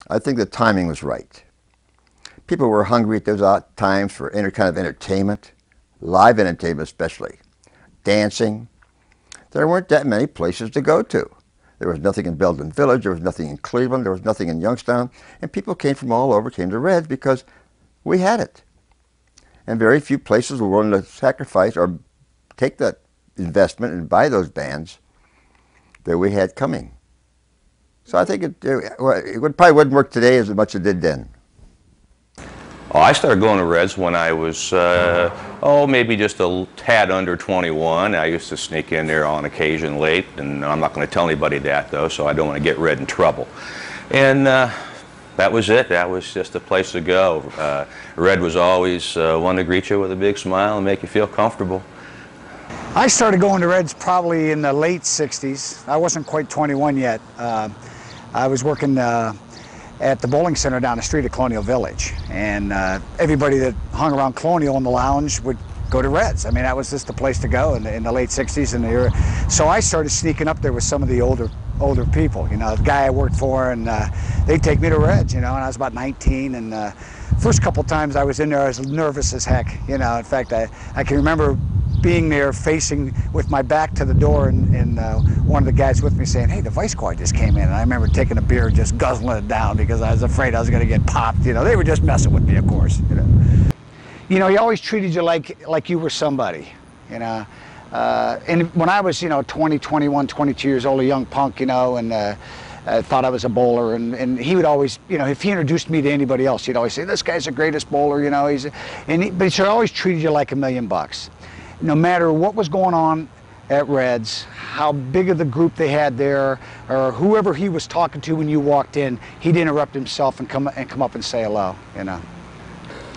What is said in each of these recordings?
I think the timing was right. People were hungry at those times for any kind of entertainment, live entertainment especially, dancing. There weren't that many places to go to. There was nothing in Belden Village, there was nothing in Cleveland, there was nothing in Youngstown, and people came from all over, came to Reds because we had it. And very few places were willing to sacrifice or take that investment and buy those bands that we had coming. So I think it probably wouldn't work today as much as it did then. Oh, I started going to Reds when I was, maybe just a tad under 21. I used to sneak in there on occasion late, and I'm not going to tell anybody that, though, so I don't want to get Red in trouble. And that was it. That was just the place to go. Red was always one to greet you with a big smile and make you feel comfortable. I started going to Reds probably in the late 60s. I wasn't quite 21 yet. I was working at the bowling center down the street at Colonial Village, and everybody that hung around Colonial in the lounge would go to Reds. I mean, that was just the place to go in the late 60s and the era. So I started sneaking up there with some of the older people, you know, the guy I worked for, and they'd take me to Reds, you know, and I was about 19, and first couple times I was in there, I was nervous as heck, you know. In fact, I can remember being there facing with my back to the door, and one of the guys with me saying, "Hey, the vice choir just came in." And I remember taking a beer and just guzzling it down because I was afraid I was going to get popped. You know, they were just messing with me, of course. You know, he always treated you like you were somebody. You know, and when I was, 20, 21, 22 years old, a young punk, you know, and thought I was a bowler, and he would always, if he introduced me to anybody else, he'd always say, "This guy's the greatest bowler," you know. But he always treated you like $1,000,000. No matter what was going on at Reds, how big of the group they had there, or whoever he was talking to when you walked in, he'd interrupt himself and come up and say hello, you know.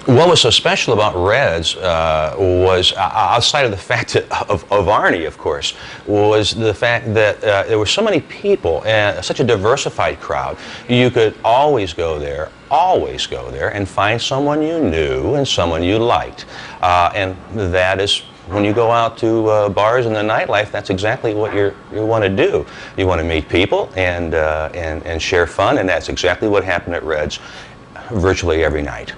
What was so special about Reds was, outside of the fact of Arnie, of course, was the fact that there were so many people and such a diversified crowd. You could always go there and find someone you knew and someone you liked. And that is, when you go out to bars and the nightlife, that's exactly what you want to do. You want to meet people and share fun, and that's exactly what happened at Reds virtually every night.